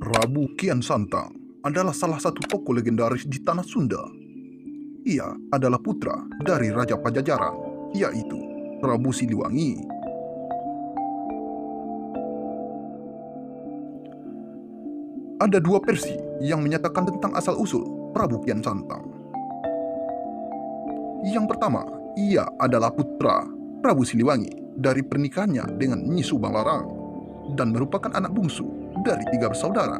Prabu Kian Santang adalah salah satu tokoh legendaris di tanah Sunda. Ia adalah putra dari Raja Pajajaran, yaitu Prabu Siliwangi. Ada dua versi yang menyatakan tentang asal-usul Prabu Kian Santang. Yang pertama, ia adalah putra Prabu Siliwangi dari pernikahannya dengan Nyi Subang Larang dan merupakan anak bungsu dari 3 bersaudara.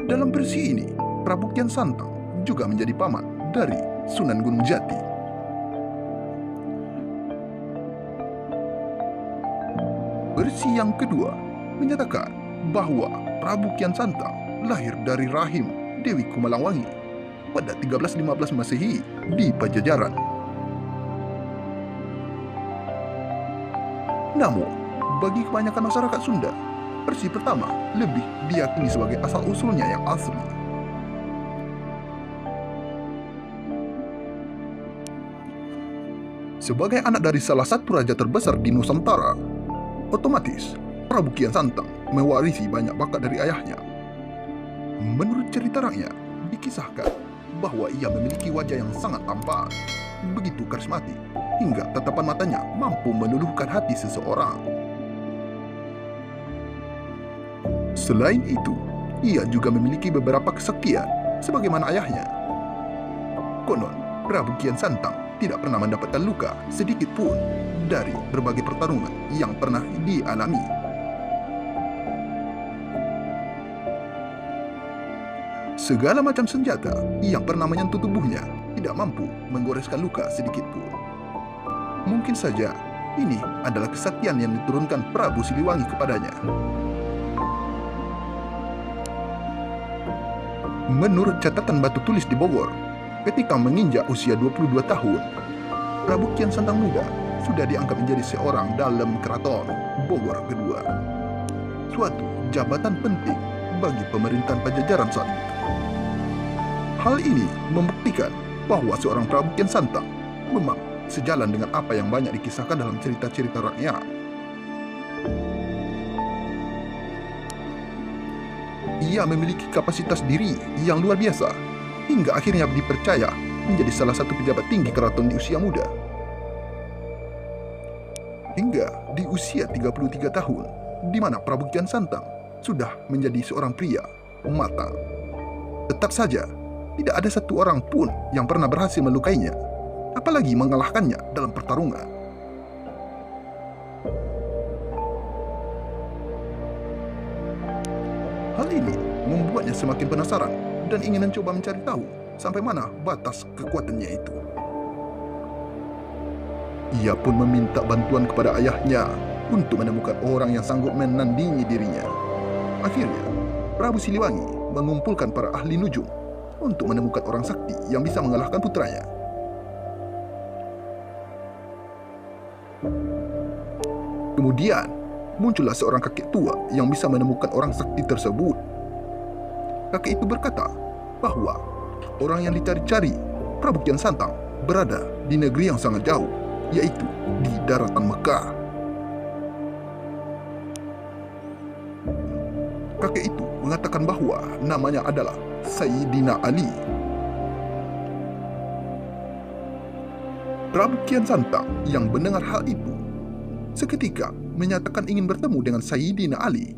Dalam versi ini, Prabu Kian Santang juga menjadi paman dari Sunan Gunung Jati. Versi yang kedua menyatakan bahwa Prabu Kian Santang lahir dari rahim Dewi Kumalangwangi pada 1315 Masehi di Pajajaran. Namun, bagi kebanyakan masyarakat Sunda, versi pertama lebih diyakini sebagai asal-usulnya yang asli. Sebagai anak dari salah satu raja terbesar di Nusantara, otomatis Prabu Kian Santang mewarisi banyak bakat dari ayahnya. Menurut cerita rakyat, dikisahkan bahwa ia memiliki wajah yang sangat tampan, begitu karismatik, hingga tatapan matanya mampu meluluhkan hati seseorang. Selain itu, ia juga memiliki beberapa kesaktian sebagaimana ayahnya. Konon, Prabu Kian Santang tidak pernah mendapatkan luka sedikit pun dari berbagai pertarungan yang pernah dialami. Segala macam senjata yang pernah menyentuh tubuhnya tidak mampu menggoreskan luka sedikit pun. Mungkin saja ini adalah kesaktian yang diturunkan Prabu Siliwangi kepadanya. Menurut catatan batu tulis di Bogor, ketika menginjak usia 22 tahun, Prabu Kian Santang muda sudah diangkat menjadi seorang dalam keraton Bogor kedua. Suatu jabatan penting bagi pemerintahan Pajajaran saat itu. Hal ini membuktikan bahwa seorang Prabu Kian Santang memang sejalan dengan apa yang banyak dikisahkan dalam cerita-cerita rakyat. Ia memiliki kapasitas diri yang luar biasa, hingga akhirnya dipercaya menjadi salah satu pejabat tinggi keraton di usia muda. Hingga di usia 33 tahun, di mana Prabu Kian Santang sudah menjadi seorang pria matang. Tetap saja, tidak ada satu orang pun yang pernah berhasil melukainya, apalagi mengalahkannya dalam pertarungan. Hal ini membuatnya semakin penasaran dan ingin mencoba mencari tahu sampai mana batas kekuatannya itu. Ia pun meminta bantuan kepada ayahnya untuk menemukan orang yang sanggup menandingi dirinya. Akhirnya, Prabu Siliwangi mengumpulkan para ahli nujum untuk menemukan orang sakti yang bisa mengalahkan putranya. Kemudian, muncullah seorang kakek tua yang bisa menemukan orang sakti tersebut. Kakek itu berkata bahwa orang yang dicari-cari Prabu Kian Santang berada di negeri yang sangat jauh, yaitu di daratan Mekah. Kakek itu mengatakan bahwa namanya adalah Sayyidina Ali. Prabu Kian Santang yang mendengar hal itu seketika menyatakan ingin bertemu dengan Sayyidina Ali.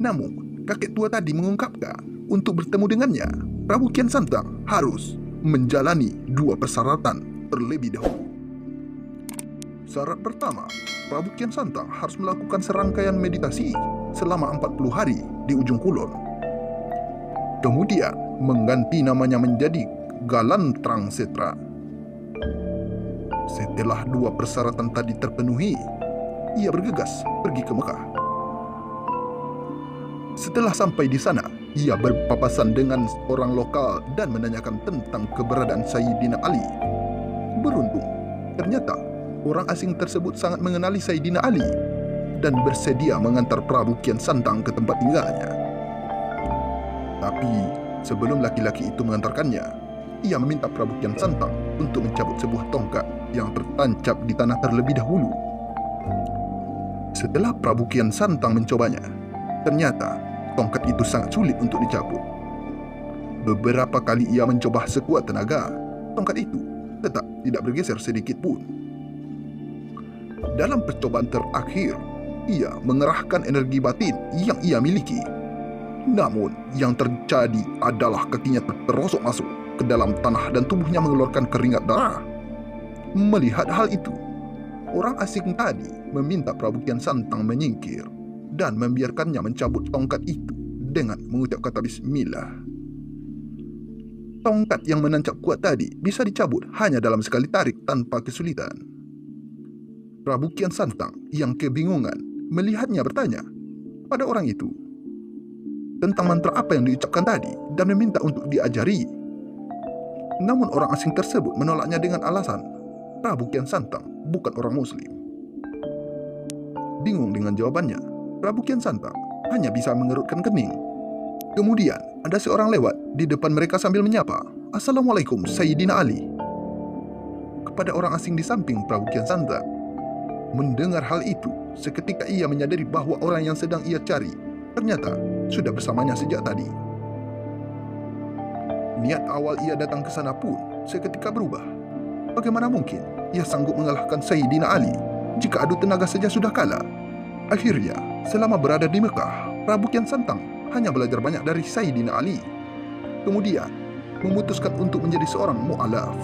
Namun, kakek tua tadi mengungkapkan untuk bertemu dengannya, Prabu Kian Santang harus menjalani 2 persyaratan terlebih dahulu. Syarat pertama, Prabu Kian Santang harus melakukan serangkaian meditasi selama 40 hari di ujung kulon. Kemudian mengganti namanya menjadi Galantrang Setra. Setelah 2 persyaratan tadi terpenuhi, ia bergegas pergi ke Mekah. Setelah sampai di sana, ia berpapasan dengan orang lokal dan menanyakan tentang keberadaan Sayyidina Ali. Beruntung, ternyata orang asing tersebut sangat mengenali Sayyidina Ali dan bersedia mengantar Prabu Kian Santang ke tempat tinggalnya. Tapi sebelum laki-laki itu mengantarkannya, ia meminta Prabu Kian Santang untuk mencabut sebuah tongkat yang tertancap di tanah terlebih dahulu. Setelah Prabu Kian Santang mencobanya, ternyata tongkat itu sangat sulit untuk dicabut. Beberapa kali ia mencoba sekuat tenaga, tongkat itu tetap tidak bergeser sedikit pun. Dalam percobaan terakhir, ia mengerahkan energi batin yang ia miliki. Namun, yang terjadi adalah kakinya terperosok masuk ke dalam tanah dan tubuhnya mengeluarkan keringat darah. Melihat hal itu, orang asing tadi meminta Prabu Kian Santang menyingkir dan membiarkannya mencabut tongkat itu dengan mengucap kata bismillah. Tongkat yang menancap kuat tadi bisa dicabut hanya dalam sekali tarik tanpa kesulitan. Prabu Kian Santang yang kebingungan melihatnya bertanya pada orang itu tentang mantra apa yang diucapkan tadi dan meminta untuk diajari. Namun orang asing tersebut menolaknya dengan alasan Prabu Kian Santang bukan orang Muslim. Bingung dengan jawabannya, Prabu Kian Santang hanya bisa mengerutkan kening. Kemudian ada seorang lewat di depan mereka sambil menyapa, "Assalamualaikum Sayyidina Ali." Kepada orang asing di samping Prabu Kian Santang. Mendengar hal itu, seketika ia menyadari bahwa orang yang sedang ia cari ternyata sudah bersamanya sejak tadi. Niat awal ia datang ke sana pun seketika berubah. Bagaimana mungkin ia sanggup mengalahkan Sayyidina Ali jika adu tenaga saja sudah kalah? Akhirnya, selama berada di Mekah, Prabu Kian Santang hanya belajar banyak dari Sayyidina Ali. Kemudian, memutuskan untuk menjadi seorang mu'alaf.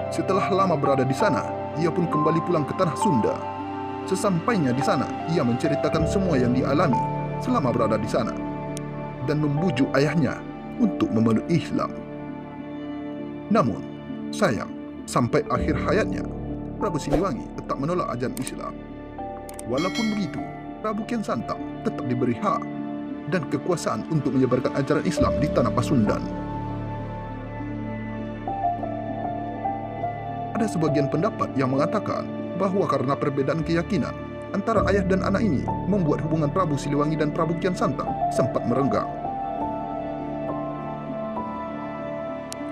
Setelah lama berada di sana, ia pun kembali pulang ke tanah Sunda. Sesampainya di sana, ia menceritakan semua yang dialami selama berada di sana dan membujuk ayahnya untuk memeluk Islam. Namun, sayang, sampai akhir hayatnya, Prabu Siliwangi tetap menolak ajaran Islam. Walaupun begitu, Prabu Kian Santang tetap diberi hak dan kekuasaan untuk menyebarkan ajaran Islam di tanah Pasundan. Ada sebagian pendapat yang mengatakan bahwa karena perbedaan keyakinan antara ayah dan anak ini membuat hubungan Prabu Siliwangi dan Prabu Kian Santang sempat merenggang.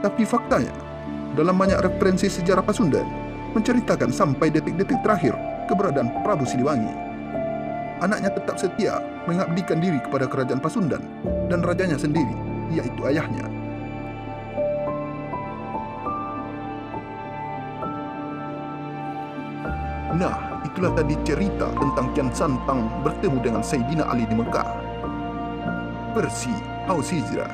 Tapi faktanya, dalam banyak referensi sejarah Pasundan menceritakan sampai detik-detik terakhir keberadaan Prabu Siliwangi. Anaknya tetap setia mengabdikan diri kepada kerajaan Pasundan dan rajanya sendiri, yaitu ayahnya. Nah, itulah tadi cerita tentang Kian Santang bertemu dengan Sayyidina Ali di Mekah. Versi Haus Hijrah.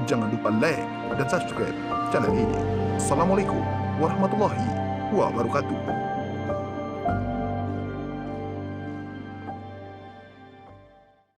Jangan lupa like dan subscribe channel ini. Assalamualaikum warahmatullahi wabarakatuh.